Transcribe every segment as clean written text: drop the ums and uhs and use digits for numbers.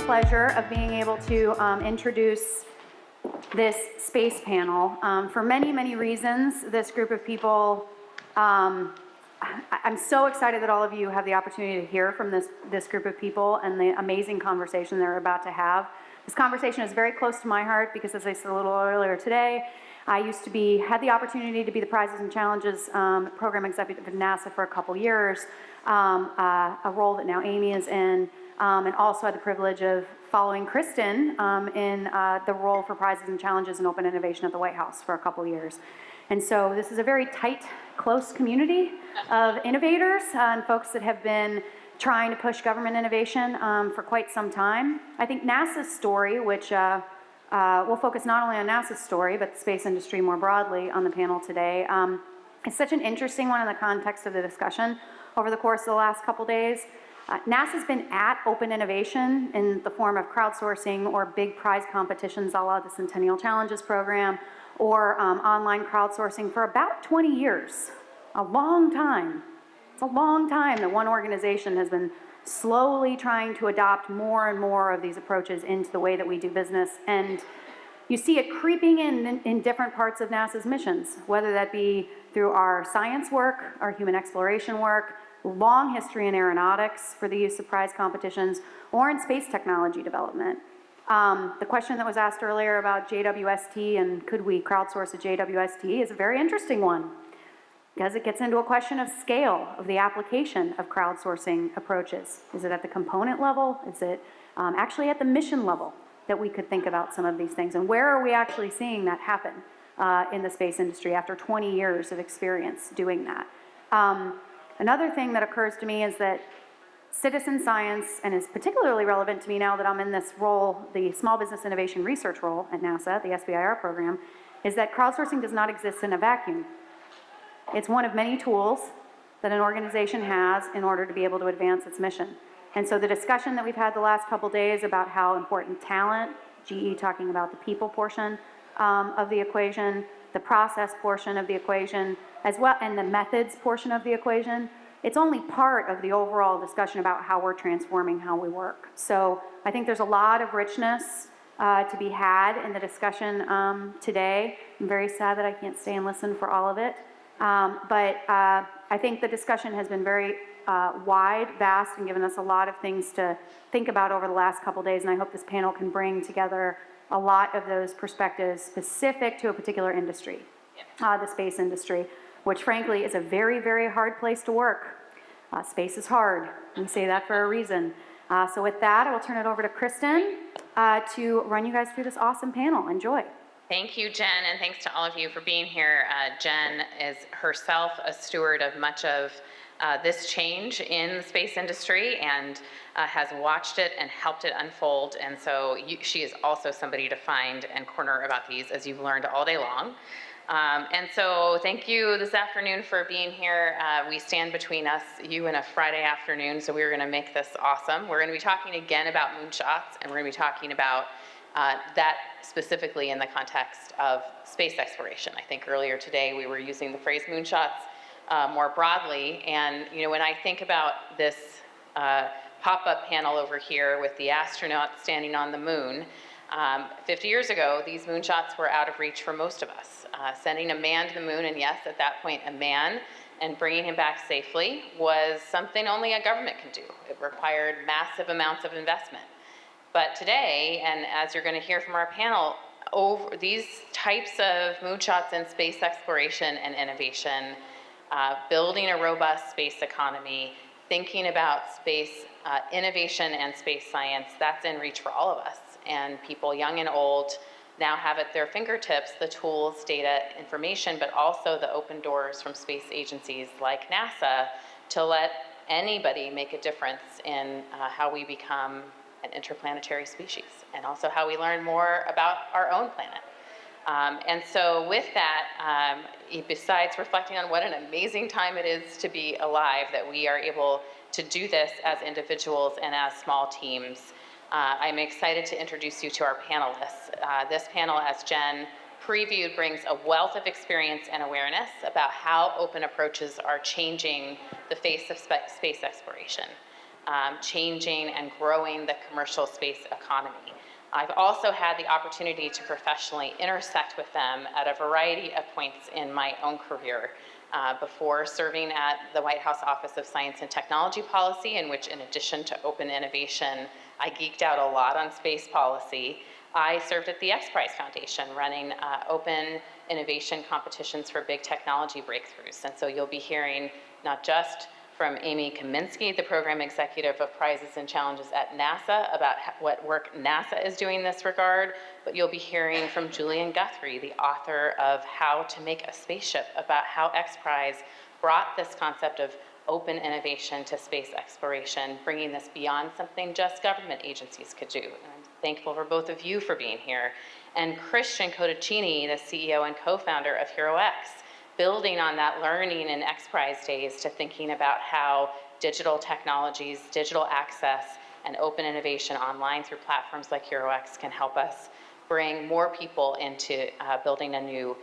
pleasure of being able to introduce this space panel. For many, many reasons, this group of people, I'm so excited that all of you have the opportunity to hear from this group of people and the amazing conversation they're about to have. This conversation is very close to my heart because, as I said a little earlier today, I had the opportunity to be the Prizes and Challenges program executive at NASA for a couple years, a role that now Amy is in, and also had the privilege of following Cristin in the role for Prizes and Challenges and Open Innovation at the White House for a couple years. And so this is a very tight, close community of innovators and folks that have been trying to push government innovation for quite some time. I think NASA's story, which we'll focus not only on NASA's story, but the space industry more broadly on the panel today. It's such an interesting one in the context of the discussion over the course of the last couple days. NASA's been at open innovation in the form of crowdsourcing or big prize competitions a la the Centennial Challenges program, or online crowdsourcing for about 20 years. A long time. It's a long time that one organization has been slowly trying to adopt more and more of these approaches into the way that we do business. And you see it creeping in different parts of NASA's missions, whether that be through our science work, our human exploration work, long history in aeronautics for the use of prize competitions, or in space technology development. The question that was asked earlier about JWST and could we crowdsource a JWST is a very interesting one, because it gets into a question of scale of the application of crowdsourcing approaches. Is it at the component level? Is it actually at the mission level that we could think about some of these things? And where are we actually seeing that happen in the space industry after 20 years of experience doing that? Another thing that occurs to me is that citizen science, and is particularly relevant to me now that I'm in this role, the Small Business Innovation Research role at NASA, the SBIR program, is that crowdsourcing does not exist in a vacuum. It's one of many tools that an organization has in order to be able to advance its mission. And so the discussion that we've had the last couple days about how important talent, GE talking about the people portion of the equation, the process portion of the equation, as well, and the methods portion of the equation, it's only part of the overall discussion about how we're transforming how we work. So I think there's a lot of richness to be had in the discussion today. I'm very sad that I can't stay and listen for all of it. But I think the discussion has been very wide, vast, and given us a lot of things to think about over the last couple days, and I hope this panel can bring together a lot of those perspectives specific to a particular industry, the space industry, which frankly is a very, very hard place to work. Space is hard. We say that for a reason. So with that, I will turn it over to Cristin to run you guys through this awesome panel. Enjoy. Thank you, Jen, and thanks to all of you for being here. Jen is herself a steward of much of this change in the space industry and has watched it and helped it unfold. And so she is also somebody to find and corner about these, as you've learned all day long. And so thank you this afternoon for being here. We stand between us, you, and a Friday afternoon, so we're going to make this awesome. We're going to be talking again about moonshots, and we're going to be talking about that specifically in the context of space exploration. I think earlier today we were using the phrase moonshots more broadly, and when I think about this pop-up panel over here with the astronauts standing on the moon, 50 years ago, these moonshots were out of reach for most of us. Sending a man to the moon, and yes, at that point, a man, and bringing him back safely was something only a government can do. It required massive amounts of investment. But today, and as you're going to hear from our panel, over these types of moonshots in space exploration and innovation, building a robust space economy, thinking about space innovation and space science, that's in reach for all of us. And people young and old now have at their fingertips the tools, data, information, but also the open doors from space agencies like NASA to let anybody make a difference in how we become an interplanetary species, and also how we learn more about our own planet. And so with that, besides reflecting on what an amazing time it is to be alive, that we are able to do this as individuals and as small teams, I'm excited to introduce you to our panelists. This panel, as Jen previewed, brings a wealth of experience and awareness about how open approaches are changing the face of space exploration. changing and growing the commercial space economy. I've also had the opportunity to professionally intersect with them at a variety of points in my own career. Before serving at the White House Office of Science and Technology Policy, in which in addition to open innovation, I geeked out a lot on space policy. I served at the X Prize Foundation running open innovation competitions for big technology breakthroughs. And so you'll be hearing not just from Amy Kaminski, the program executive of Prizes and Challenges at NASA, about what work NASA is doing in this regard, but you'll be hearing from Julian Guthrie, the author of How to Make a Spaceship, about how X Prize brought this concept of open innovation to space exploration, bringing this beyond something just government agencies could do. And I'm thankful for both of you for being here. And Cristin, the CEO and co-founder of HeroX, building on that learning in X Prize days to thinking about how digital technologies, digital access, and open innovation online through platforms like HeroX can help us bring more people into building a new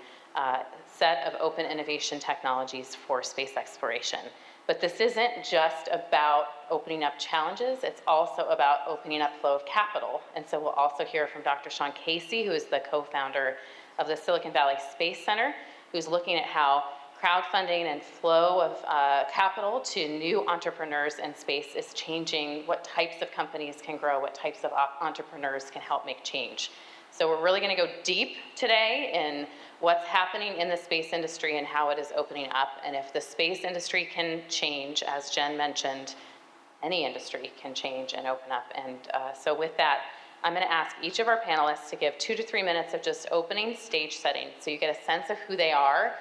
set of open innovation technologies for space exploration. But this isn't just about opening up challenges, it's also about opening up flow of capital. And so we'll also hear from Dr. Sean Casey, who is the co-founder of the Silicon Valley Space Center, who's looking at how crowdfunding and flow of capital to new entrepreneurs in space is changing what types of companies can grow, what types of entrepreneurs can help make change. So we're really gonna go deep today in what's happening in the space industry and how it is opening up. And if the space industry can change, as Jen mentioned, any industry can change and open up. And so with that, I'm gonna ask each of our panelists to give 2 to 3 minutes of just opening stage setting, so you get a sense of who they are,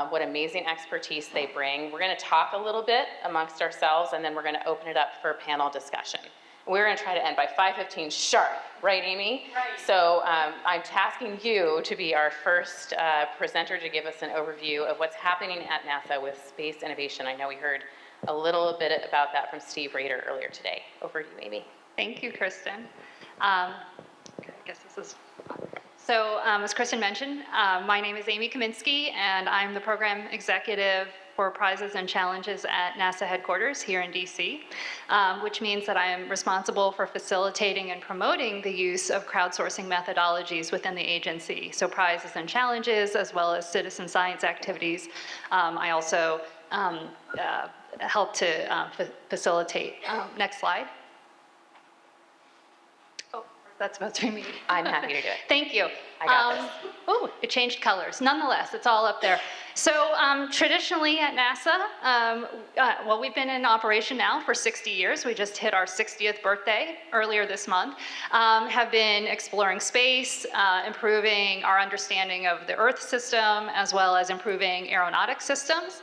what amazing expertise they bring. We're gonna talk a little bit amongst ourselves, and then we're gonna open it up for panel discussion. We're gonna try to end by 5:15 sharp, right, Amy? Right. So I'm tasking you to be our first presenter to give us an overview of what's happening at NASA with space innovation. I know we heard a little bit about that from Steve Rader earlier today. Over to you, Amy. Thank you, Cristin. I guess this is. So as Cristin mentioned, my name is Amy Kaminski, and I'm the program executive for Prizes and Challenges at NASA headquarters here in DC, which means that I am responsible for facilitating and promoting the use of crowdsourcing methodologies within the agency. So prizes and challenges, as well as citizen science activities. I also help to facilitate. Next slide. That's supposed to be me. I'm happy to do it. Thank you. I got this. Oh, it changed colors. Nonetheless, it's all up there. So traditionally at NASA, well, we've been in operation now for 60 years. We just hit our 60th birthday earlier this month. Have been exploring space, improving our understanding of the Earth system, as well as improving aeronautic systems.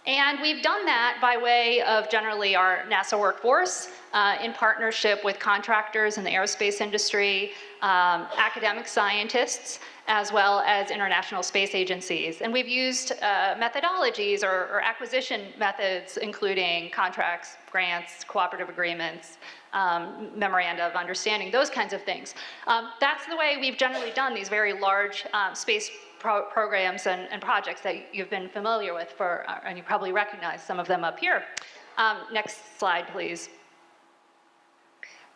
And we've done that by way of generally our NASA workforce, in partnership with contractors in the aerospace industry, academic scientists, as well as international space agencies. And we've used methodologies or acquisition methods, including contracts, grants, cooperative agreements, memoranda of understanding, those kinds of things. That's the way we've generally done these very large space programs and projects that you've been familiar with and you probably recognize some of them up here. Next slide, please.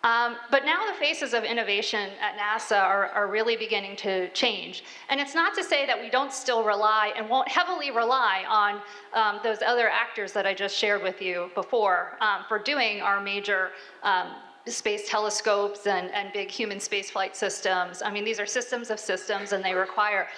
But now the faces of innovation at NASA are really beginning to change. And it's not to say that we don't still rely and won't heavily rely on those other actors that I just shared with you before for doing our major space telescopes and big human spaceflight systems. I mean, these are systems of systems, and they require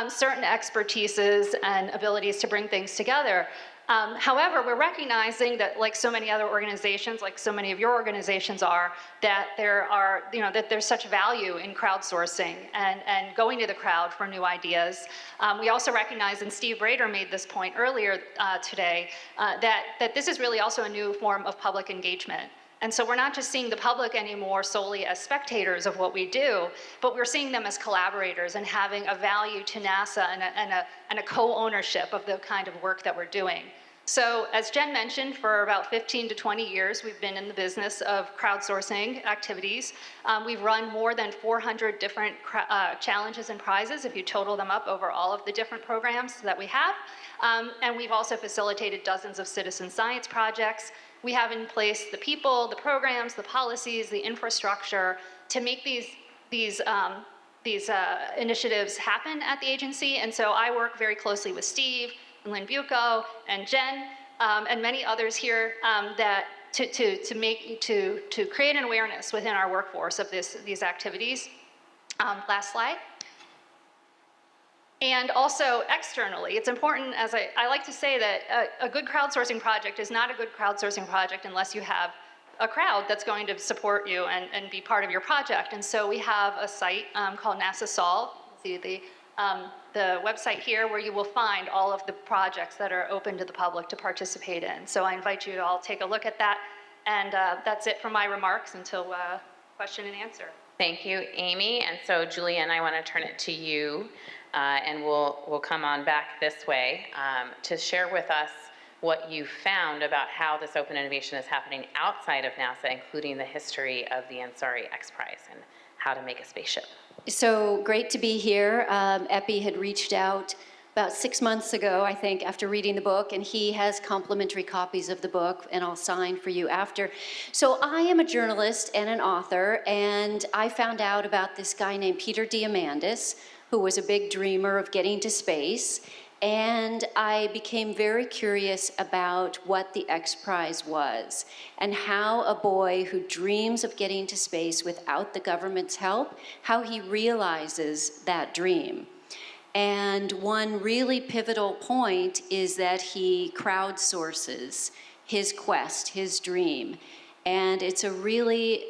certain expertises and abilities to bring things together. However, we're recognizing that, like so many other organizations, like so many of your organizations are, that that there's such value in crowdsourcing and going to the crowd for new ideas. We also recognize, and Steve Rader made this point earlier today, that this is really also a new form of public engagement. And so we're not just seeing the public anymore solely as spectators of what we do, but we're seeing them as collaborators and having a value to NASA and a co-ownership of the kind of work that we're doing. So as Jen mentioned, for about 15 to 20 years, we've been in the business of crowdsourcing activities. We've run more than 400 different challenges and prizes, if you total them up over all of the different programs that we have. And we've also facilitated dozens of citizen science projects. we have in place the people, the programs, the policies, the infrastructure to make these initiatives happen at the agency. And so I work very closely with Steve and Lynn Bucco and Jen and many others here that to create an awareness within our workforce of these activities. Last slide. And also externally, it's important, as I like to say, that a good crowdsourcing project is not a good crowdsourcing project unless you have a crowd that's going to support you and be part of your project. And so we have a site called NASA Solve. See the website here where you will find all of the projects that are open to the public to participate in. So I invite you to all take a look at that. And that's it for my remarks until question and answer. Thank you, Amy. And so, Julian, I want to turn it to you, and we'll come on back this way to share with us what you found about how this open innovation is happening outside of NASA, including the history of the Ansari X Prize and how to make a spaceship. So great to be here. Epi had reached out about 6 months ago, I think, after reading the book, and he has complimentary copies of the book, and I'll sign for you after. So I am a journalist and an author, and I found out about this guy named Peter Diamandis, who was a big dreamer of getting to space, and I became very curious about what the X Prize was, and how a boy who dreams of getting to space without the government's help, how he realizes that dream. And one really pivotal point is that he crowdsources his quest, his dream. And it's a really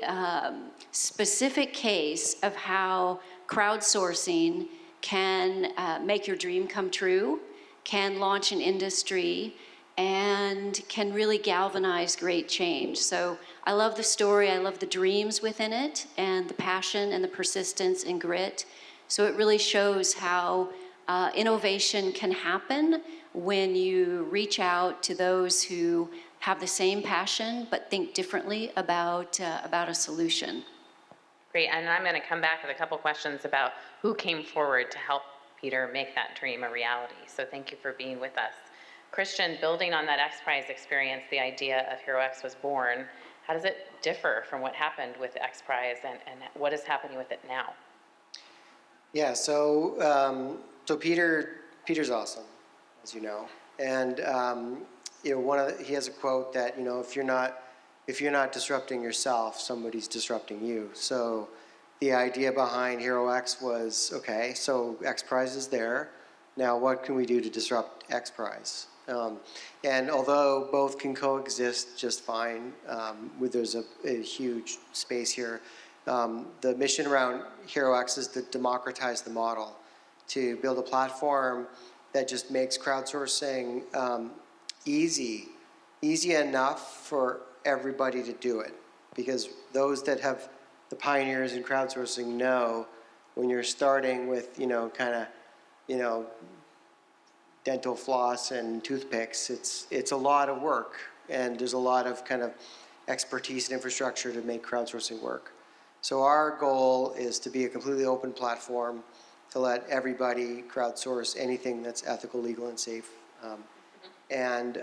specific case of how crowdsourcing can make your dream come true, can launch an industry, and can really galvanize great change. So I love the story, I love the dreams within it, and the passion and the persistence and grit. So it really shows how innovation can happen when you reach out to those who have the same passion but think differently about a solution. Great, and I'm going to come back with a couple questions about who came forward to help Peter make that dream a reality. So thank you for being with us. Cristin, building on that X Prize experience, the idea of HeroX was born. How does it differ from what happened with the X Prize, and what is happening with it now? Yeah, so Peter's awesome, as you know, and he has a quote that if you're not disrupting yourself, somebody's disrupting you. So the idea behind HeroX was, okay, so X Prize is there. Now what can we do to disrupt X Prize? And although both can coexist just fine, there's a huge space here. The mission around HeroX is to democratize the model, to build a platform that just makes crowdsourcing easy enough for everybody to do it. Because those that have the pioneers in crowdsourcing know when you're starting with dental floss and toothpicks, it's a lot of work, and there's a lot of kind of expertise and infrastructure to make crowdsourcing work. So our goal is to be a completely open platform to let everybody crowdsource anything that's ethical, legal, and safe. And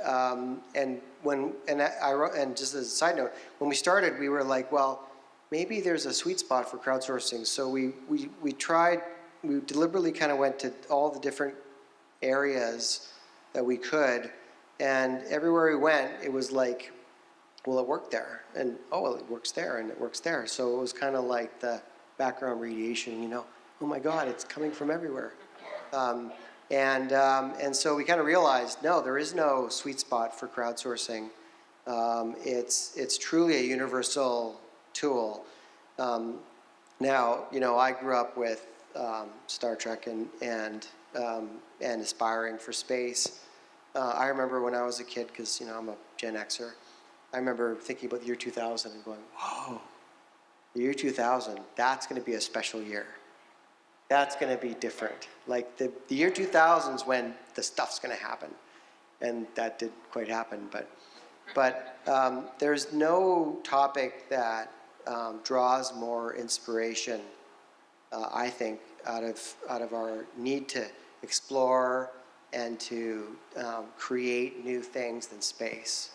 just as a side note, when we started, we were like, well, maybe there's a sweet spot for crowdsourcing. So we deliberately kind of went to all the different areas that we could, and everywhere we went, it was like, well, it worked there, and oh, well, it works there, and it works there. So it was kind of like the background radiation, oh my God, it's coming from everywhere. And so we kind of realized, no, there is no sweet spot for crowdsourcing. It's truly a universal tool. Now, I grew up with Star Trek and aspiring for space. I remember when I was a kid, because I'm a Gen Xer, I remember thinking about the year 2000 and going, whoa, the year 2000, that's going to be a special year. That's going to be different. Like the year 2000 is when the stuff's going to happen. And that did quite happen. But there's no topic that draws more inspiration, I think, out of our need to explore and to create new things than space.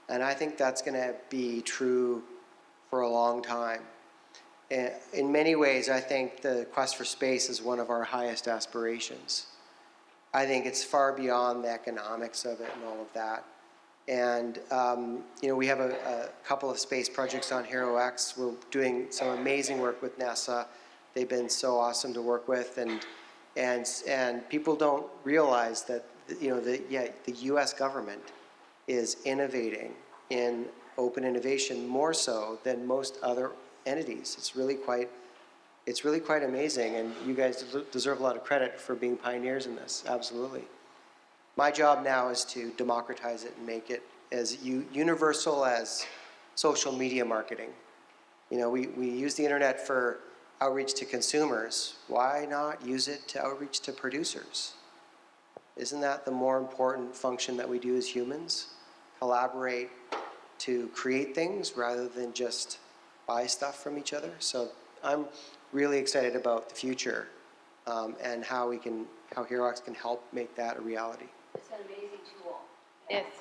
And I think that's going to be true for a long time. In many ways, I think the quest for space is one of our highest aspirations. I think it's far beyond the economics of it and all of that. And, we have a couple of space projects on HeroX. We're doing some amazing work with NASA. They've been so awesome to work with. And people don't realize that, the US government is innovating in open innovation more so than most other entities. It's really quite amazing, and you guys deserve a lot of credit for being pioneers in this, absolutely. My job now is to democratize it and make it as universal as social media marketing. We use the internet for outreach to consumers. Why not use it to outreach to producers? Isn't that the more important function that we do as humans? Collaborate to create things rather than just buy stuff from each other. So I'm really excited about the future and how HeroX can help make that a reality. It's an amazing tool. It's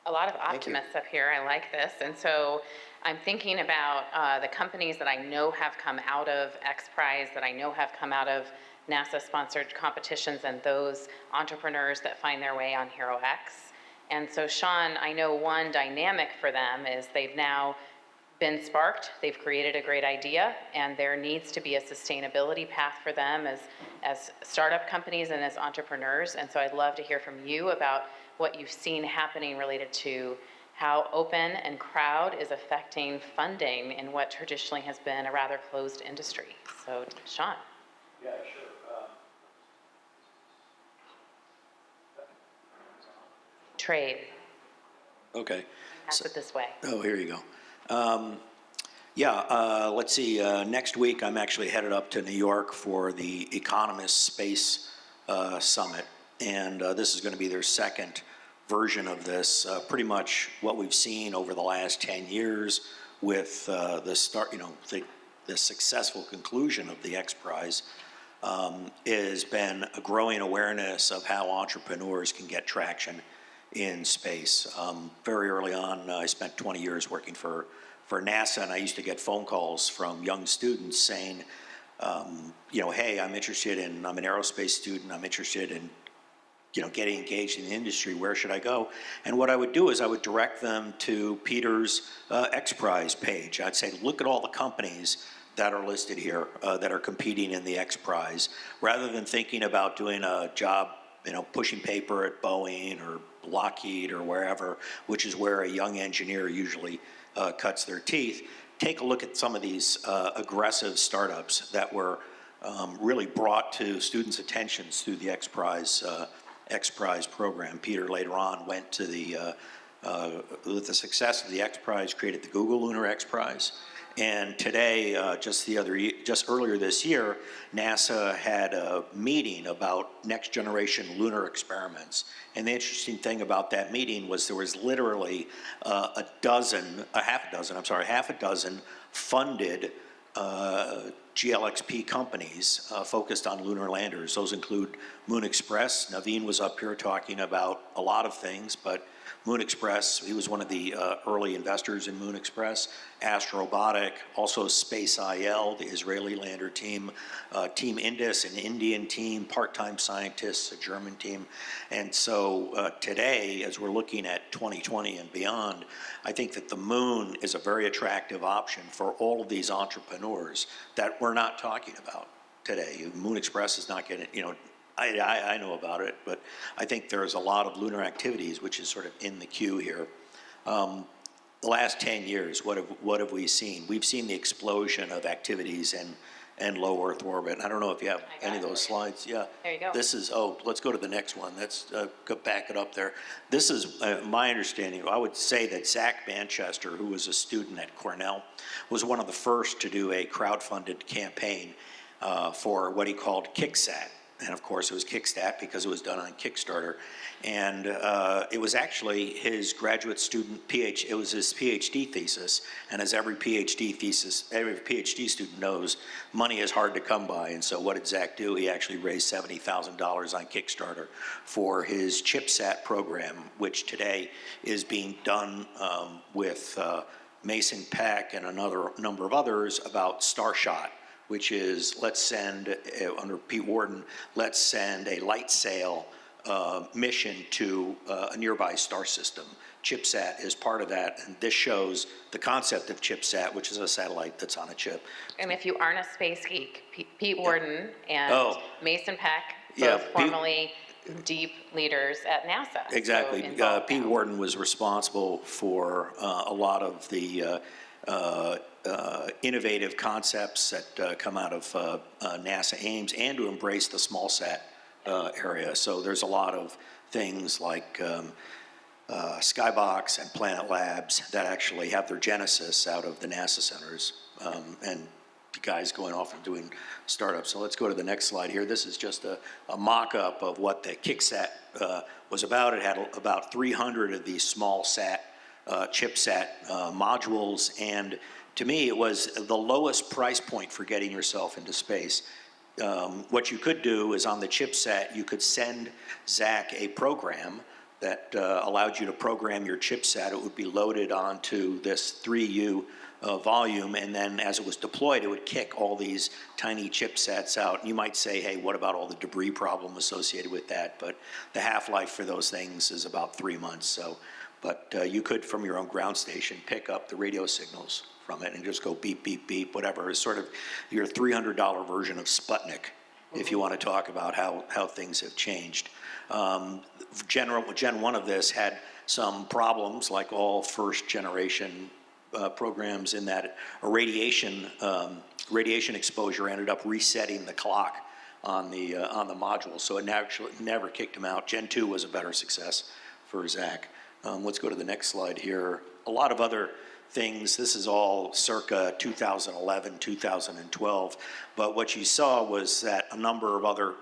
a lot of optimists up here. I like this. And so I'm thinking about the companies that I know have come out of X Prize, that I know have come out of NASA-sponsored competitions, and those entrepreneurs that find their way on HeroX. And so, Sean, I know one dynamic for them is they've now been sparked, they've created a great idea, and there needs to be a sustainability path for them as startup companies and as entrepreneurs. And so I'd love to hear from you about what you've seen happening related to how open and crowd is affecting funding in what traditionally has been a rather closed industry. So, Sean. Yeah, sure. Trade. Okay. Pass it this way. Oh, here you go. Let's see. Next week, I'm actually headed up to New York for the Economist Space Summit, and this is going to be their second version of this. Pretty much what we've seen over the last 10 years with the successful conclusion of the X Prize has been a growing awareness of how entrepreneurs can get traction in space. Very early on, I spent 20 years working for NASA, and I used to get phone calls from young students saying, hey, I'm an aerospace student, I'm interested in, getting engaged in the industry, where should I go? And what I would do is I would direct them to Peter's X Prize page. I'd say, look at all the companies that are listed here that are competing in the X Prize, rather than thinking about doing a job, pushing paper at Boeing or Lockheed or wherever, which is where a young engineer usually cuts their teeth. Take a look at some of these aggressive startups that were really brought to students' attentions through the X Prize program. Peter later on went to with the success of the X Prize, created the Google Lunar X Prize. And today, just earlier this year, NASA had a meeting about next generation lunar experiments. And the interesting thing about that meeting was there was literally half a dozen funded GLXP companies focused on lunar landers. Those include Moon Express. Naveen was up here talking about a lot of things, but Moon Express, he was one of the early investors in Moon Express. Astrobotic, also Space IL, the Israeli lander team. Team Indus, an Indian team, part-time scientists, a German team. And so today, as we're looking at 2020 and beyond, I think that the moon is a very attractive option for all of these entrepreneurs that we're not talking about today. Moon Express is not getting, I know about it, but I think there's a lot of lunar activities which is sort of in the queue here. The last 10 years, what have we seen? We've seen the explosion of activities and low Earth orbit. I don't know if you have any of those slides. Yeah. There you go. Let's go to the next one. Let's go back it up there. This is my understanding. I would say that Zach Manchester, who was a student at Cornell, was one of the first to do a crowdfunded campaign for what he called KickSat. And of course, it was Kickstat because it was done on Kickstarter. And it was actually his graduate student it was his PhD thesis. And as every PhD student knows, money is hard to come by. And so what did Zach do? He actually raised $70,000 on Kickstarter for his ChipSat program, which today is being done with Mason Peck and another number of others about Starshot, which is, let's send, under Pete Worden, let's send a light sail mission to a nearby star system. ChipSat is part of that, and this shows the concept of ChipSat, which is a satellite that's on a chip. And if you aren't a space geek, Pete Worden and Oh. Mason Peck, Yeah, both formerly deep leaders at NASA. so Exactly. involved Pete now. Worden was responsible for a lot of the innovative concepts that come out of NASA Ames, and to embrace the small sat area. So there's a lot of things like Skybox and Planet Labs that actually have their genesis out of the NASA centers, and guys going off and doing startups. So let's go to the next slide here. This is just a mock-up of what the Kicksat was about. It had about 300 of these small sat, chipsat modules, and to me, it was the lowest price point for getting yourself into space. What you could do is on the chipset, you could send Zach a program that allowed you to program your chipset. It would be loaded onto this 3U volume, and then as it was deployed, it would kick all these tiny chipsets out. And you might say, hey, what about all the debris problem associated with that? But the half-life for those things is about 3 months. So, but you could, from your own ground station, pick up the radio signals from it and just go beep, beep, beep, whatever. It's sort of your $300 version of Sputnik, if you want to talk about how things have changed. Gen 1 of this had some problems, like all first generation programs, in that a radiation exposure ended up resetting the clock on the module, so it actually never kicked him out. Gen 2 was a better success for Zach. Let's go to the next slide here. A lot of other things. This is all circa 2011, 2012, but what you saw was that a number of other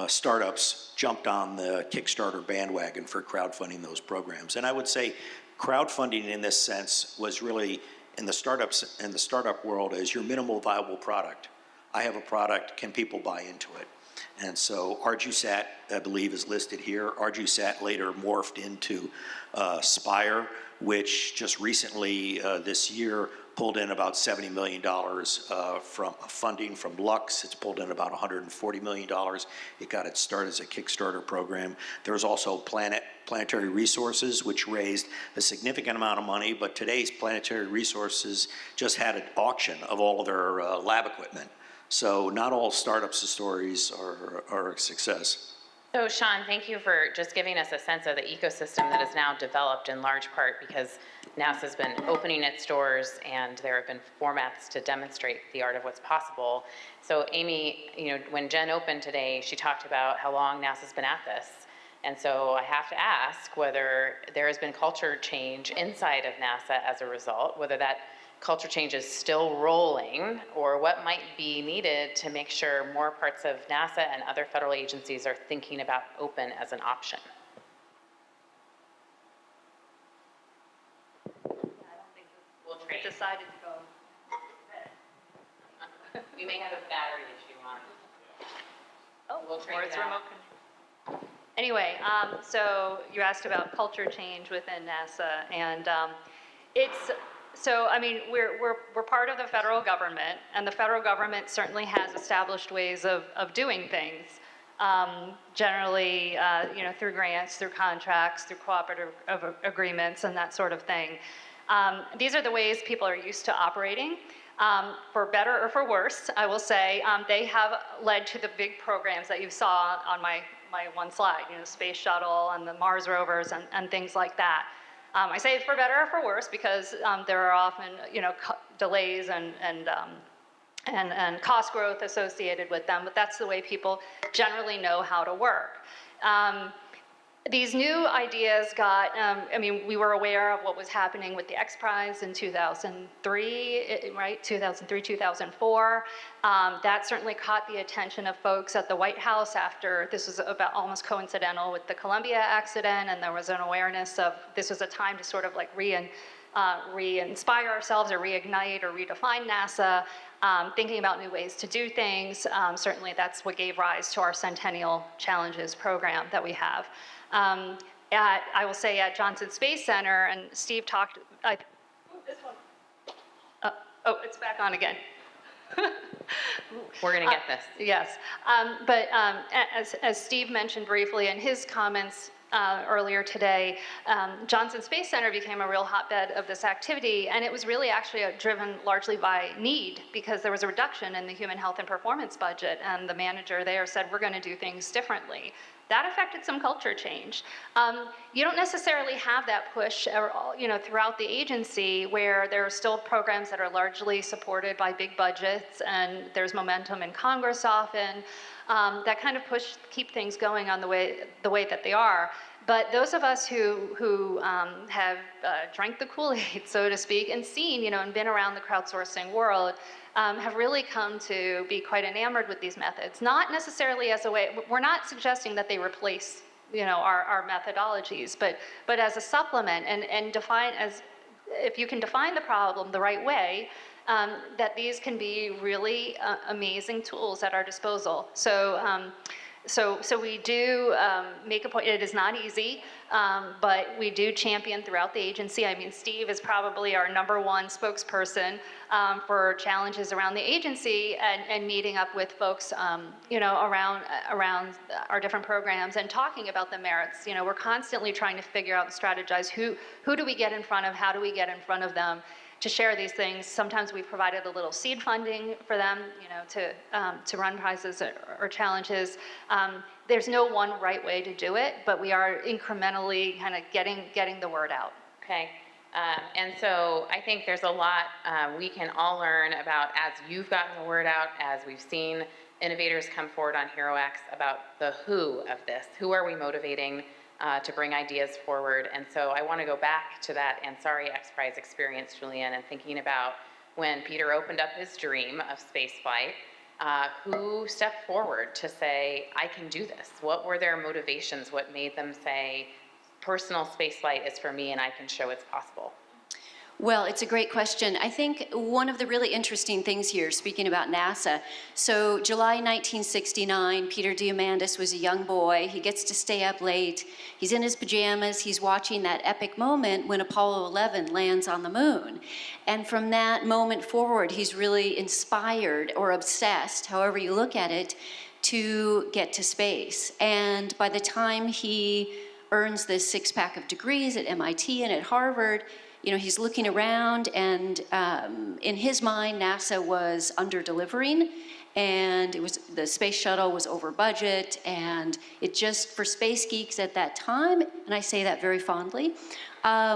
startups jumped on the Kickstarter bandwagon for crowdfunding those programs. And I would say crowdfunding in this sense was really, in the startup world, as your minimal viable product. I have a product, can people buy into it? And so ArduSat, I believe, is listed here. ArduSat later morphed into Spire, which just recently this year pulled in about $70 million from funding from Lux. It's pulled in about $140 million. It got its start as a Kickstarter program. There was also Planetary Resources, which raised a significant amount of money, but today's Planetary Resources just had an auction of all of their lab equipment. So not all startups' stories are a success. So Sean, thank you for just giving us a sense of the ecosystem that is now developed in large part because NASA's been opening its doors and there have been formats to demonstrate the art of what's possible. So Amy, when Jen opened today, she talked about how long NASA's been at this. And so I have to ask whether there has been culture change inside of NASA as a result, whether that culture change is still rolling, or what might be needed to make sure more parts of NASA and other federal agencies are thinking about open as an option. I don't think we'll trade. Decided to go. We may have a battery issue on. We'll trade Or it's it out. remote control. Anyway, so you asked about culture change within NASA, and we're part of the federal government, and the federal government certainly has established ways of doing things. Generally, through grants, through contracts, through cooperative agreements, and that sort of thing. These are the ways people are used to operating. For better or for worse, I will say, they have led to the big programs that you saw on my one slide, Space Shuttle and the Mars rovers and things like that. I say for better or for worse because there are often, delays and cost growth associated with them, but that's the way people generally know how to work. these new ideas got, I mean, we were aware of what was happening with the X Prize in 2003, right? 2003, 2004. That certainly caught the attention of folks at the White House after this was about almost coincidental with the Columbia accident, and there was an awareness of this was a time to sort of like re-inspire ourselves or reignite or redefine NASA, thinking about new ways to do things. Certainly that's what gave rise to our Centennial Challenges program that we have. I will say at Johnson Space Center, and Steve talked, this one. Oh, it's back on again. We're going to get this. Yes, but as Steve mentioned briefly in his comments earlier today, Johnson Space Center became a real hotbed of this activity, and it was really actually driven largely by need, because there was a reduction in the human health and performance budget, and the manager there said, we're going to do things differently. That affected some culture change. You don't necessarily have that push, throughout the agency, where there are still programs that are largely supported by big budgets, and there's momentum in Congress often. That kind of keep things going on the way that they are. But those of us who have drank the Kool-Aid, so to speak, and seen, and been around the crowdsourcing world, have really come to be quite enamored with these methods. Not necessarily as a way, we're not suggesting that they replace, our methodologies, but as a supplement and define as, if you can define the problem the right way, that these can be really amazing tools at our disposal. So we do make a point. It is not easy, but we do champion throughout the agency. I mean, Steve is probably our #1 spokesperson for challenges around the agency and meeting up with folks, around our different programs and talking about the merits. We're constantly trying to figure out and strategize who do we get in front of, how do we get in front of them to share these things. Sometimes we've provided a little seed funding for them, to run prizes or challenges. There's no one right way to do it, but we are incrementally kind of getting the word out. Okay. And so I think there's a lot we can all learn about as you've gotten the word out, as we've seen innovators come forward on HeroX about the who of this. Who are we motivating to bring ideas forward? And so I want to go back to that Ansari X Prize experience, Julian, and thinking about when Peter opened up his dream of spaceflight, who stepped forward to say, I can do this? What were their motivations? What made them say, personal spaceflight is for me and I can show it's possible? Well, it's a great question. I think one of the really interesting things here, speaking about NASA, so July 1969, Peter Diamandis was a young boy. He gets to stay up late. He's in his pajamas. He's watching that epic moment when Apollo 11 lands on the moon. And from that moment forward, he's really inspired or obsessed, however you look at it, to get to space. And by the time he earns this six-pack of degrees at MIT and at Harvard, he's looking around, and in his mind, NASA was under-delivering, and the space shuttle was over budget, and it just, for space geeks at that time, and I say that very fondly,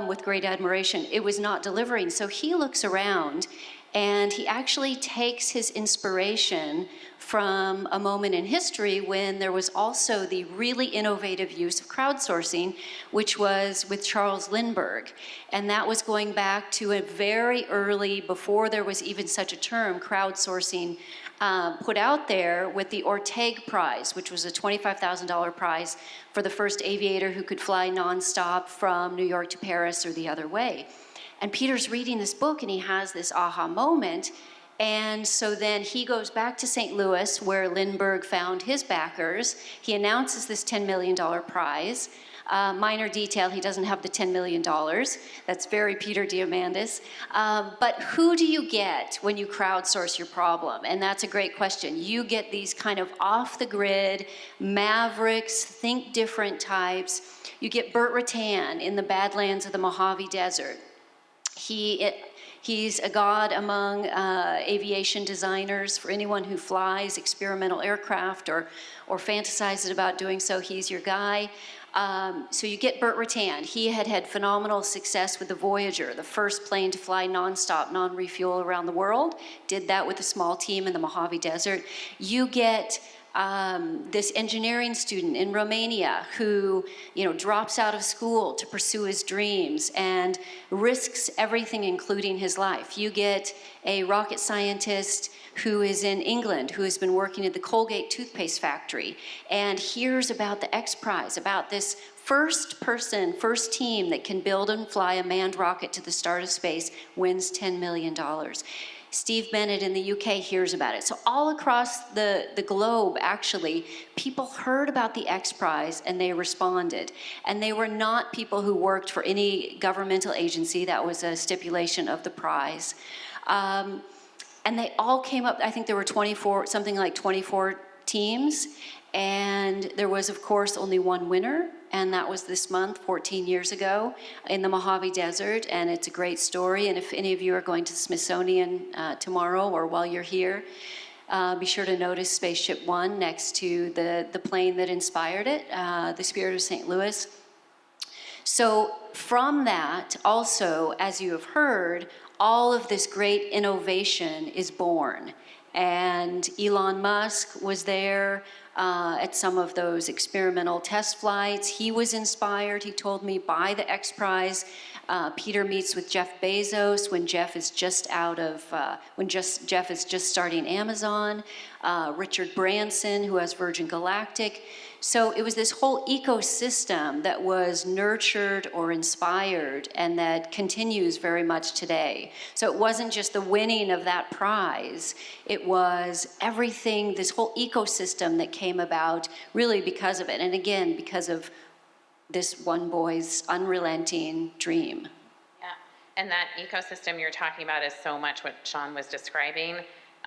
with great admiration, it was not delivering. So he looks around, and he actually takes his inspiration from a moment in history when there was also the really innovative use of crowdsourcing, which was with Charles Lindbergh. And that was going back to a very early, before there was even such a term, crowdsourcing, put out there with the Orteig Prize, which was a $25,000 prize for the first aviator who could fly nonstop from New York to Paris or the other way. And Peter's reading this book and he has this aha moment. And so then he goes back to St. Louis, where Lindbergh found his backers. He announces this $10 million prize. Minor detail, he doesn't have the $10 million. That's very Peter Diamandis. But who do you get when you crowdsource your problem? And that's a great question. You get these kind of off-the-grid, mavericks, think different types. You get Burt Rutan in the Badlands of the Mojave Desert. He's a god among aviation designers. For anyone who flies experimental aircraft or fantasizes about doing so, he's your guy. So you get Burt Rutan. He had phenomenal success with the Voyager, the first plane to fly nonstop, non-refuel around the world. Did that with a small team in the Mojave Desert. You get this engineering student in Romania who, drops out of school to pursue his dreams and risks everything, including his life. You get a rocket scientist who is in England, who has been working at the Colgate toothpaste factory, and hears about the X Prize, about this first team that can build and fly a manned rocket to the start of space, wins $10 million. Steve Bennett in the UK hears about it. So all across the globe, actually, people heard about the X Prize and they responded. And they were not people who worked for any governmental agency. That was a stipulation of the prize. And they all came up, I think there were something like 24 teams. And there was, of course, only one winner, and that was this month, 14 years ago, in the Mojave Desert, and it's a great story. And if any of you are going to the Smithsonian tomorrow or while you're here, be sure to notice Spaceship One next to the plane that inspired it, the Spirit of St. Louis. So from that, also, as you have heard, all of this great innovation is born. And Elon Musk was there at some of those experimental test flights. He was inspired, he told me, by the X Prize. Peter meets with Jeff Bezos when Jeff is just Jeff is just starting Amazon. Richard Branson, who has Virgin Galactic. So it was this whole ecosystem that was nurtured or inspired and that continues very much today. So it wasn't just the winning of that prize, it was everything, this whole ecosystem that came about really because of it. And again, because of this one boy's unrelenting dream. Yeah, and that ecosystem you're talking about is so much what Sean was describing.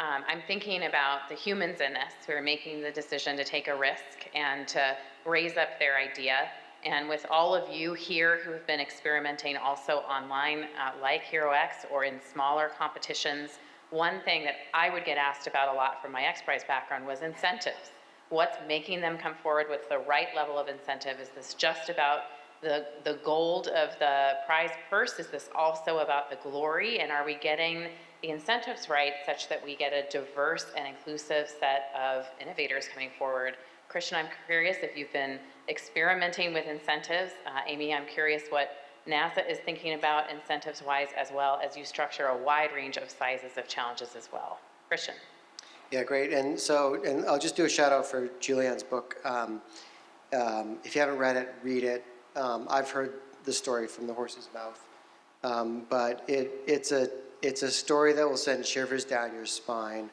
I'm thinking about the humans in this who are making the decision to take a risk and to raise up their idea. And with all of you here who have been experimenting also online, like HeroX or in smaller competitions, one thing that I would get asked about a lot from my X Prize background was incentives. What's making them come forward? What's the right level of incentive? Is this just about the gold of the prize purse? Is this also about the glory? And are we getting the incentives right such that we get a diverse and inclusive set of innovators coming forward? Cristin, I'm curious if you've been experimenting with incentives. Amy, I'm curious what NASA is thinking about incentives-wise, as well as you structure a wide range of sizes of challenges as well. Cristin. Yeah, great. And I'll just do a shout out for Julian's book. If you haven't read it, read it. I've heard the story from the horse's mouth, but it's a story that will send shivers down your spine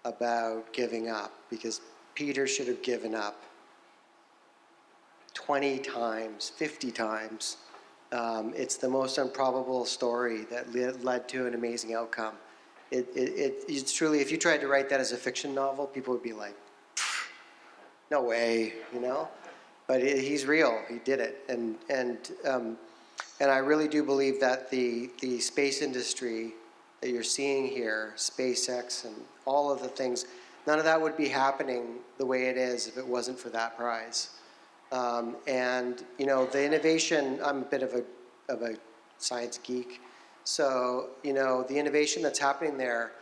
about giving up, because Peter should have given up 20 times, 50 times. It's the most improbable story that led to an amazing outcome. It's truly, if you tried to write that as a fiction novel, people would be like, no way, But he's real. He did it, and I really do believe that the space industry that you're seeing here, SpaceX and all of the things, none of that would be happening the way it is if it wasn't for that prize. And the innovation. I'm a bit of a science geek. So, the innovation that's happening there,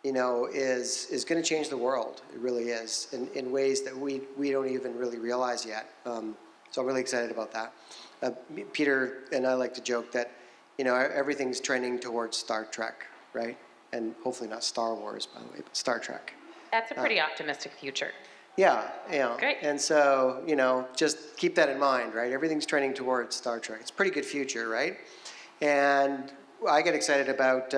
is going to change the world. It really is, in ways that we don't even really realize yet. So I'm really excited about that. Peter and I like to joke that, everything's trending towards Star Trek, right? And hopefully not Star Wars, by the way, but Star Trek. That's a pretty optimistic future. Yeah, Great. And so, just keep that in mind, right? Everything's trending towards Star Trek. It's a pretty good future, right? And I get excited about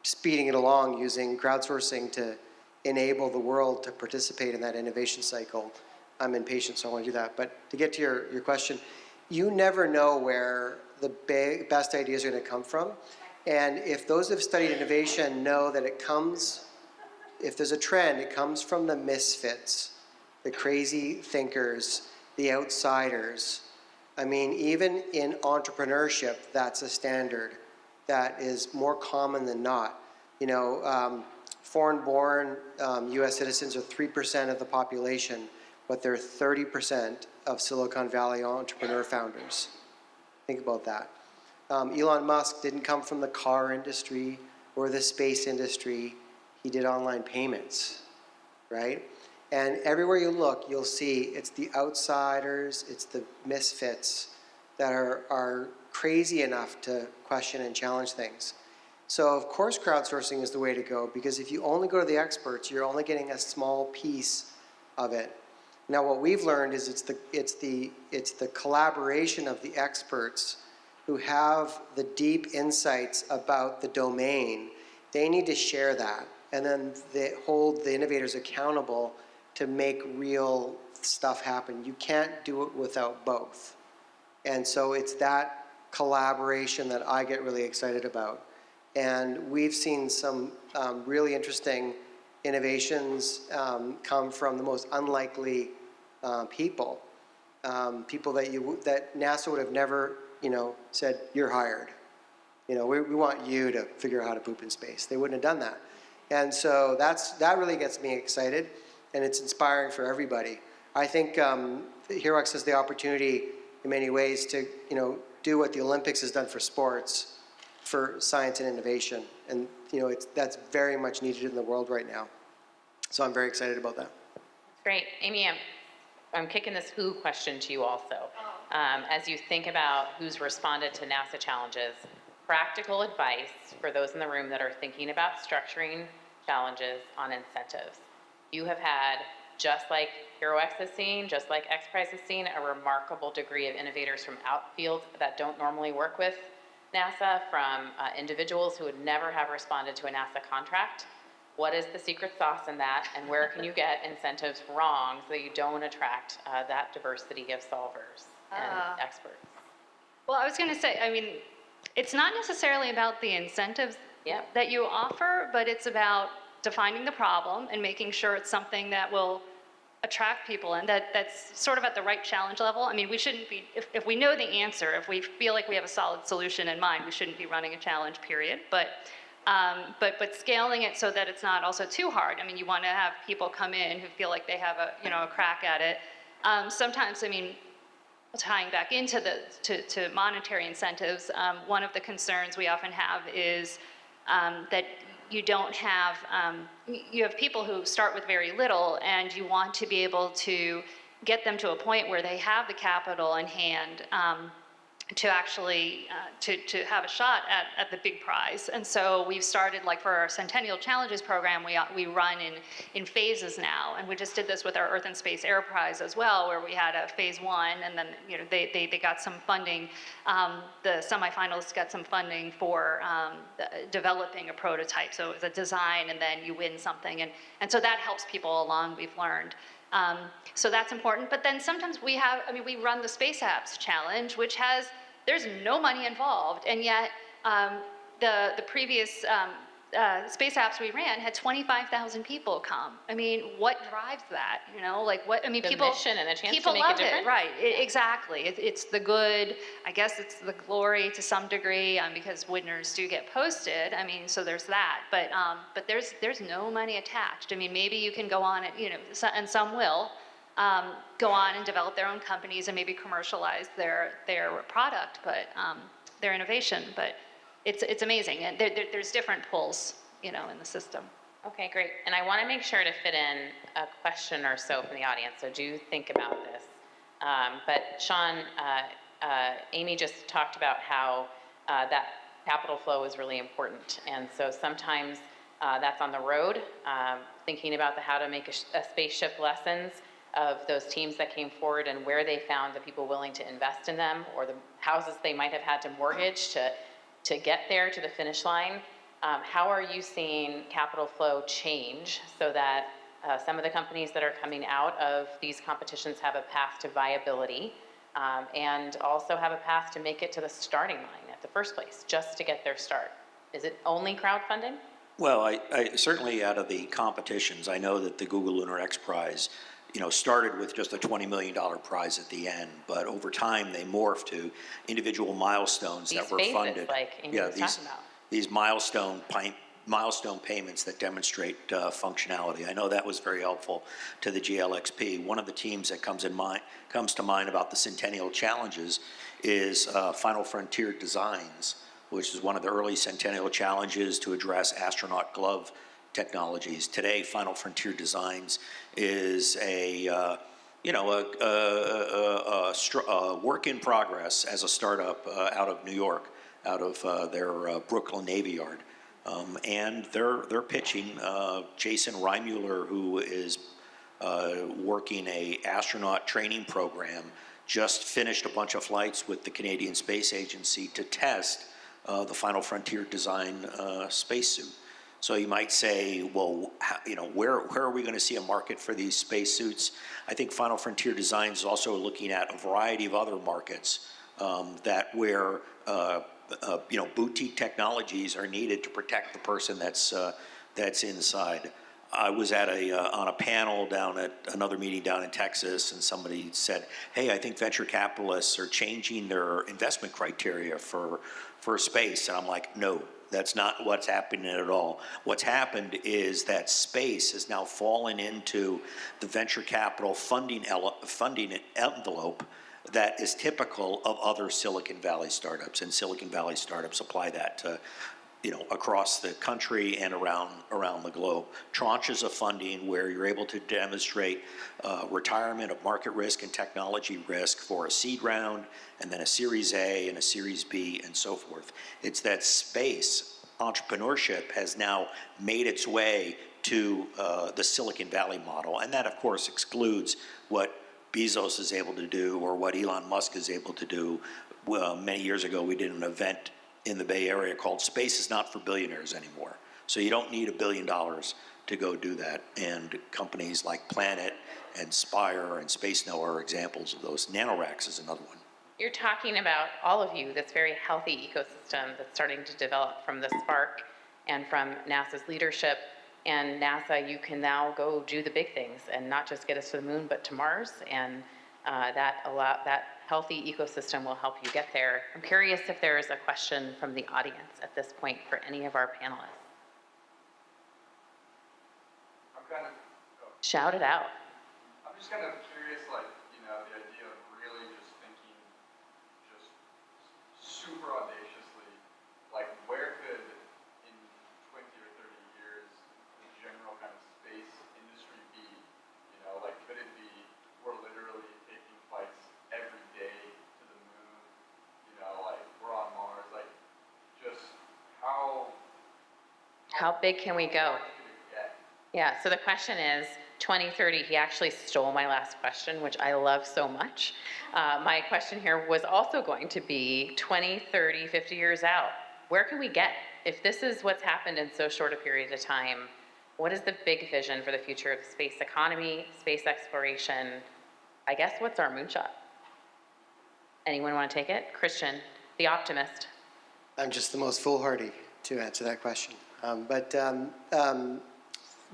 speeding it along using crowdsourcing to enable the world to participate in that innovation cycle. I'm impatient, so I want to do that. But to get to your question, you never know where the best ideas are going to come from. And if those who have studied innovation know that if there's a trend, it comes from the misfits, the crazy thinkers, the outsiders. I mean, even in entrepreneurship, that's a standard that is more common than not. Foreign-born U.S. citizens are 3% of the population, but they're 30% of Silicon Valley entrepreneur founders. Think about that. Elon Musk didn't come from the car industry or the space industry. He did online payments, right? And everywhere you look, you'll see it's the outsiders, it's the misfits that are crazy enough to question and challenge things. So of course crowdsourcing is the way to go, because if you only go to the experts, you're only getting a small piece of it. Now what we've learned is it's the collaboration of the experts who have the deep insights about the domain. They need to share that, and then they hold the innovators accountable to make real stuff happen. You can't do it without both. And so it's that collaboration that I get really excited about. And we've seen some really interesting innovations come from the most unlikely people. People that NASA would have never, said, you're hired. We want you to figure out how to poop in space. They wouldn't have done that. And so that really gets me excited, and it's inspiring for everybody. I think HeroX has the opportunity in many ways to, do what the Olympics has done for sports, for science and innovation. And, that's very much needed in the world right now. So I'm very excited about that. Great. Amy, I'm kicking this who question to you also. As you think about who's responded to NASA challenges, practical advice for those in the room that are thinking about structuring challenges on incentives. You have had, just like HeroX has seen, just like X Prize has seen, a remarkable degree of innovators from outfield that don't normally work with NASA, from individuals who would never have responded to a NASA contract. What is the secret sauce in that, and where can you get incentives wrong so that you don't attract that diversity of solvers and experts? Well, I was going to say, it's not necessarily about the incentives that you offer, but it's about defining the problem and making sure it's something that will attract people, and that's sort of at the right challenge level. We shouldn't be, if we know the answer, if we feel like we have a solid solution in mind, we shouldn't be running a challenge, period. But scaling it so that it's not also too hard. You want to have people come in who feel like they have a crack at it. Sometimes, tying back into to monetary incentives, one of the concerns we often have is that you don't have, you have people who start with very little, and you want to be able to get them to a point where they have the capital in hand to actually to have a shot at the big prize. And so we've started, like for our Centennial Challenges program, we run in phases now, and we just did this with our Earth and Space Air Prize as well, where we had a phase 1, and then they got some funding. The semifinalists got some funding for developing a prototype. So it was a design, and then you win something, and so that helps people along, we've learned. So that's important. But then sometimes we have, we run the Space Apps Challenge, which there's no money involved, and yet the previous Space Apps we ran had 25,000 people come. What drives that? The mission and the chance people to make a love difference? it, right? Exactly. It's the good. I guess it's the glory to some degree, because winners do get posted. So there's that. But there's no money attached. Maybe you can go on and some will go on and develop their own companies and maybe commercialize their product, but their innovation. But it's amazing, and there's different pulls, in the system. Okay, great. And I want to make sure to fit in a question or so from the audience, so do think about this. But Sean, Amy just talked about how that capital flow is really important. And so sometimes that's on the road, thinking about the how to make a spaceship lessons of those teams that came forward and where they found the people willing to invest in them, or the houses they might have had to mortgage to get there to the finish line. How are you seeing capital flow change so that some of the companies that are coming out of these competitions have a path to viability, and also have a path to make it to the starting line at the first place, just to get their start? Is it only crowdfunding? Well, I certainly, out of the competitions, I know that the Google Lunar X Prize, started with just a $20 million prize at the end, but over time they morphed to individual milestones that were funded. Like Amy was talking about. These milestone payments that demonstrate functionality. I know that was very helpful to the GLXP. One of the teams that comes to mind about the Centennial Challenges is Final Frontier Designs, which is one of the early Centennial Challenges to address astronaut glove technologies. Today, Final Frontier Designs is a work in progress as a startup out of New York, out of their Brooklyn Navy Yard. And they're pitching Jason Reimuller, who is working a astronaut training program, just finished a bunch of flights with the Canadian Space Agency to test the Final Frontier Design spacesuit. So you might say, well, where are we going to see a market for these spacesuits? I think Final Frontier Design is also looking at a variety of other markets where boutique technologies are needed to protect the person that's inside. I was on a panel down at another meeting down in Texas, and somebody said, hey, I think venture capitalists are changing their investment criteria for space. And I'm like, no, that's not what's happening at all. What's happened is that space has now fallen into the venture capital funding envelope that is typical of other Silicon Valley startups, and Silicon Valley startups apply that to across the country and around the globe. Tranches of funding where you're able to demonstrate retirement of market risk and technology risk for a seed round, and then a Series A and a Series B and so forth. It's that space entrepreneurship has now made its way to the Silicon Valley model, and that of course excludes what Bezos is able to do or what Elon Musk is able to do. Many years ago we did an event in the Bay Area called Space is Not for Billionaires Anymore. So you don't need $1 billion to go do that. And companies like Planet and Spire and SpaceNow are examples of those. NanoRacks is another one. You're talking about, all of you, this very healthy ecosystem that's starting to develop from the Spark and from NASA's leadership. And NASA, you can now go do the big things and not just get us to the moon, but to Mars. And that healthy ecosystem will help you get there. I'm curious if there is a question from the audience at this point for any of our panelists. Shout it out. I'm just kind of curious, the idea of really just thinking just super audaciously, where could, in 20 or 30 years, the general kind of space industry be? Could it be we're literally taking flights every day to the moon, we're on Mars, just how big can we go? Yeah, so the question is, 2030, he actually stole my last question, which I love so much. My question here was also going to be 20, 30, 50 years out, where can we get? If this is what's happened in so short a period of time, what is the big vision for the future of the space economy, space exploration? I guess, what's our moonshot? Anyone want to take it? Cristin, the optimist. I'm just the most foolhardy to answer that question.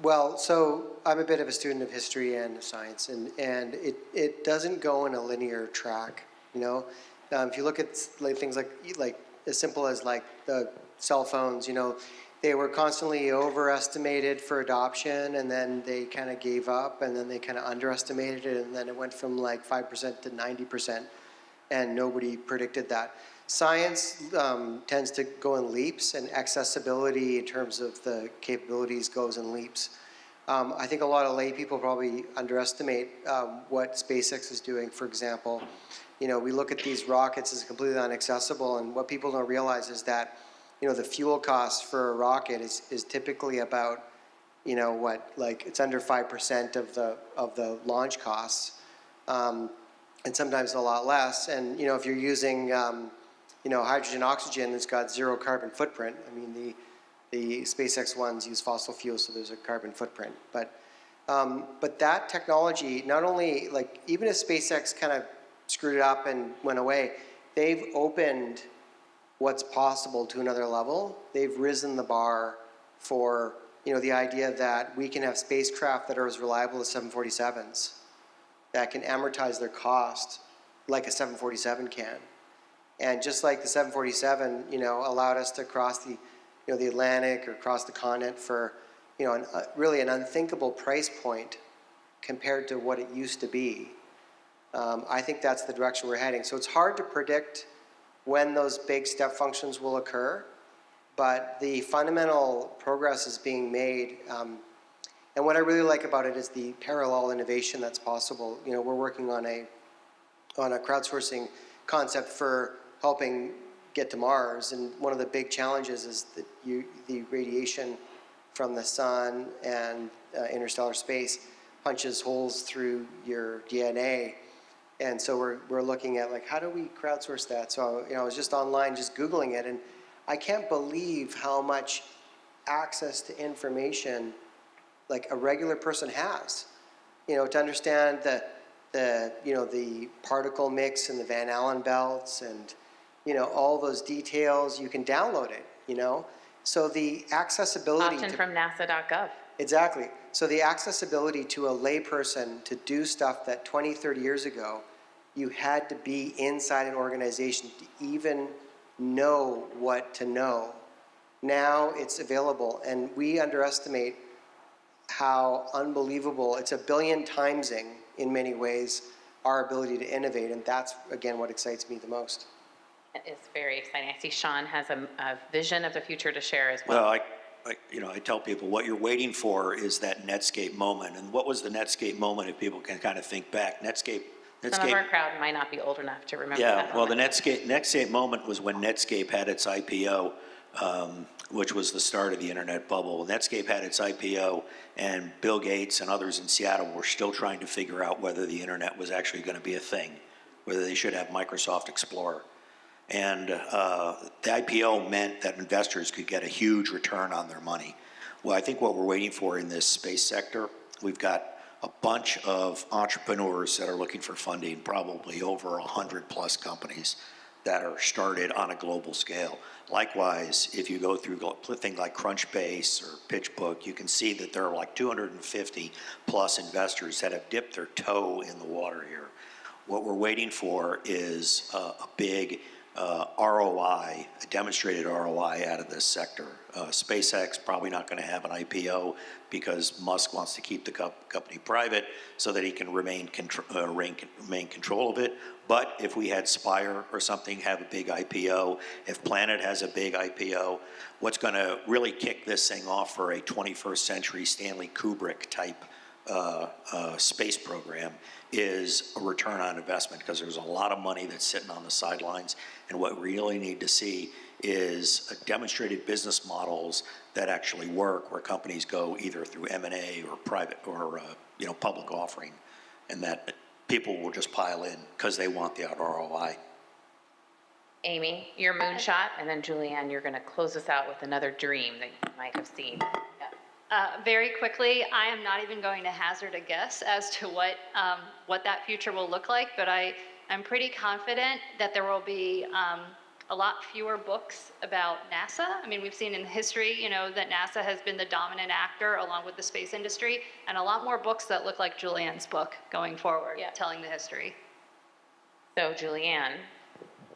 Well, so I'm a bit of a student of history and science, and it doesn't go in a linear track, If you look at things like as simple as the cell phones, they were constantly overestimated for adoption, and then they kind of gave up, and then they kind of underestimated it, and then it went from 5% to 90%, and nobody predicted that. Science tends to go in leaps, and accessibility in terms of the capabilities goes in leaps. I think a lot of lay people probably underestimate what SpaceX is doing. For example, we look at these rockets as completely inaccessible, and what people don't realize is that the fuel cost for a rocket is typically about it's under 5% of the launch costs, and sometimes a lot less. And if you're using hydrogen, oxygen, it's got zero carbon footprint. I mean, the SpaceX ones use fossil fuels, so there's a carbon footprint. But that technology, not only, even if SpaceX kind of screwed it up and went away, they've opened what's possible to another level. They've risen the bar for, the idea that we can have spacecraft that are as reliable as 747s, that can amortize their cost like a 747 can. And just like the 747, allowed us to cross the Atlantic or cross the continent for, really an unthinkable price point compared to what it used to be. I think that's the direction we're heading. So it's hard to predict when those big step functions will occur. but the fundamental progress is being made. And what I really like about it is the parallel innovation that's possible. You know, we're working on a crowdsourcing concept for helping get to Mars, and one of the big challenges is that the radiation from the sun and interstellar space punches holes through your DNA. And so we're looking at, like, how do we crowdsource that? So, you know, I was just online, just Googling it, and I can't believe how much access to information, like, a regular person has. You know, to understand the particle mix and the Van Allen belts and, you know, all those details, you can download it, you know? So the accessibility Often to, from nasa.gov. exactly. So the accessibility to a layperson to do stuff that 20, 30 years ago, you had to be inside an organization to even know what to know. Now it's available, and we underestimate how unbelievable, it's a billion timesing in many ways, our ability to innovate, and that's, again, what excites me the most. It is very exciting. I see Sean has a vision of the future to share as well. Well, I tell people what you're waiting for is that Netscape moment. And what was the Netscape moment, if people can kind of think back? Netscape. Some of our crowd might not be old enough to remember Yeah, that well, the moment. Netscape moment was when Netscape had its IPO, which was the start of the internet bubble. Netscape had its IPO, and Bill Gates and others in Seattle were still trying to figure out whether the internet was actually going to be a thing, whether they should have Microsoft Explorer. And the IPO meant that investors could get a huge return on their money. Well, I think what we're waiting for in this space sector, we've got a bunch of entrepreneurs that are looking for funding, probably over 100 plus companies that are started on a global scale. Likewise, if you go through things like Crunchbase or PitchBook, you can see that there are like 250 plus investors that have dipped their toe in the water here. What we're waiting for is a big ROI, a demonstrated ROI out of this sector. SpaceX probably not going to have an IPO because Musk wants to keep the company private so that he can remain control of it. But if we had Spire or something have a big IPO, if Planet has a big IPO, what's going to really kick this thing off for a 21st century Stanley Kubrick type space program is a return on investment, because there's a lot of money that's sitting on the sidelines, and what we really need to see is demonstrated business models that actually work, where companies go either through M&A or private or public offering, and that people will just pile in because they want the ROI. Amy, your moonshot, and then Julianne, you're going to close us out with another dream that you might have seen. Very quickly, I am not even going to hazard a guess as to what that future will look like, but I'm pretty confident that there will be a lot fewer books about NASA. I mean, we've seen in history, that NASA has been the dominant actor along with the space industry, and a lot more books that look like Julianne's book going forward, telling the history. So, Julianne,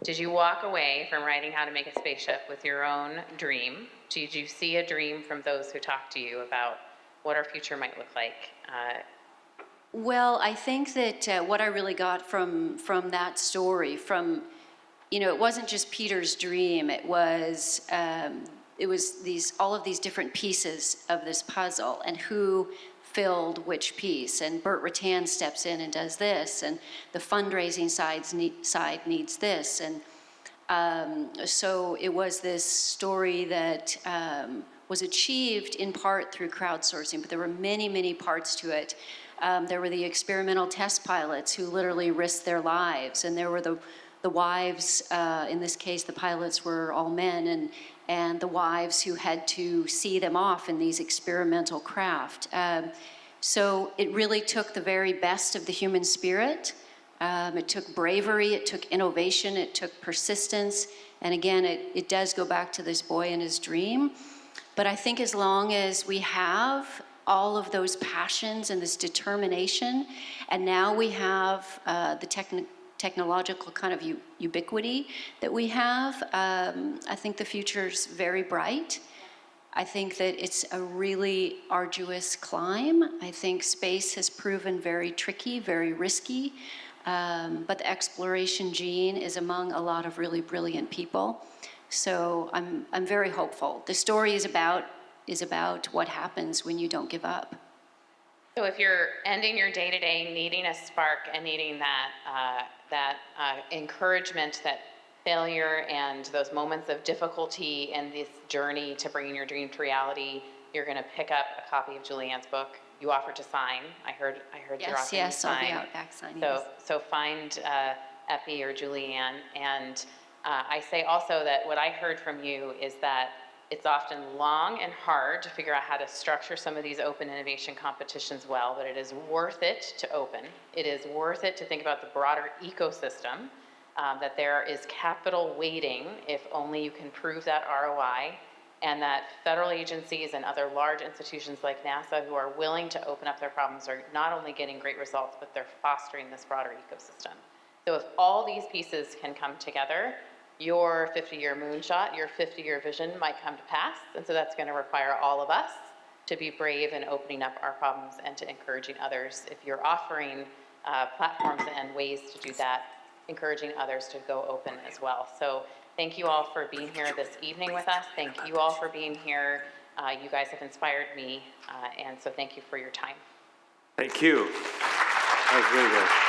did you walk away from writing How to Make a Spaceship with your own dream? Did you see a dream from those who talked to you about what our future might look like? Well, I think that what I really got from that story, it wasn't just Peter's dream. It was all of these different pieces of this puzzle, and who filled which piece. And Burt Rutan steps in and does this, and the fundraising side needs this, and so it was this story that was achieved in part through crowdsourcing, but there were many, many parts to it. There were the experimental test pilots who literally risked their lives, and there were the wives, in this case the pilots were all men, and the wives who had to see them off in these experimental craft. So it really took the very best of the human spirit. It took bravery, it took innovation, it took persistence, and again, it does go back to this boy and his dream. But I think as long as we have all of those passions and this determination, and now we have the technological kind of ubiquity that we have, I think the future's very bright. I think that it's a really arduous climb. I think space has proven very tricky, very risky, but the exploration gene is among a lot of really brilliant people. So I'm very hopeful. The story is about what happens when you don't give up. So if you're ending your day-to-day needing a spark and needing that, encouragement, that failure and those moments of difficulty and this journey to bringing your dream to reality, you're going to pick up a copy of Julianne's book. You offered to sign. I heard you're offering to Yes, I'll be sign. out back signing. So find Epi or Julianne. And I say also that what I heard from you is that it's often long and hard to figure out how to structure some of these open innovation competitions well, but it is worth it to open. It is worth it to think about the broader ecosystem, that there is capital waiting if only you can prove that ROI, and that federal agencies and other large institutions like NASA who are willing to open up their problems are not only getting great results, but they're fostering this broader ecosystem. So if all these pieces can come together, your 50-year moonshot, your 50-year vision might come to pass. And so that's going to require all of us to be brave in opening up our problems and to encouraging others. If you're offering platforms and ways to do that, encouraging others to go open as well. So thank you all for being here this evening with us. Thank you all for being here. You guys have inspired me. And so thank you for your time. Thank you. That was really good.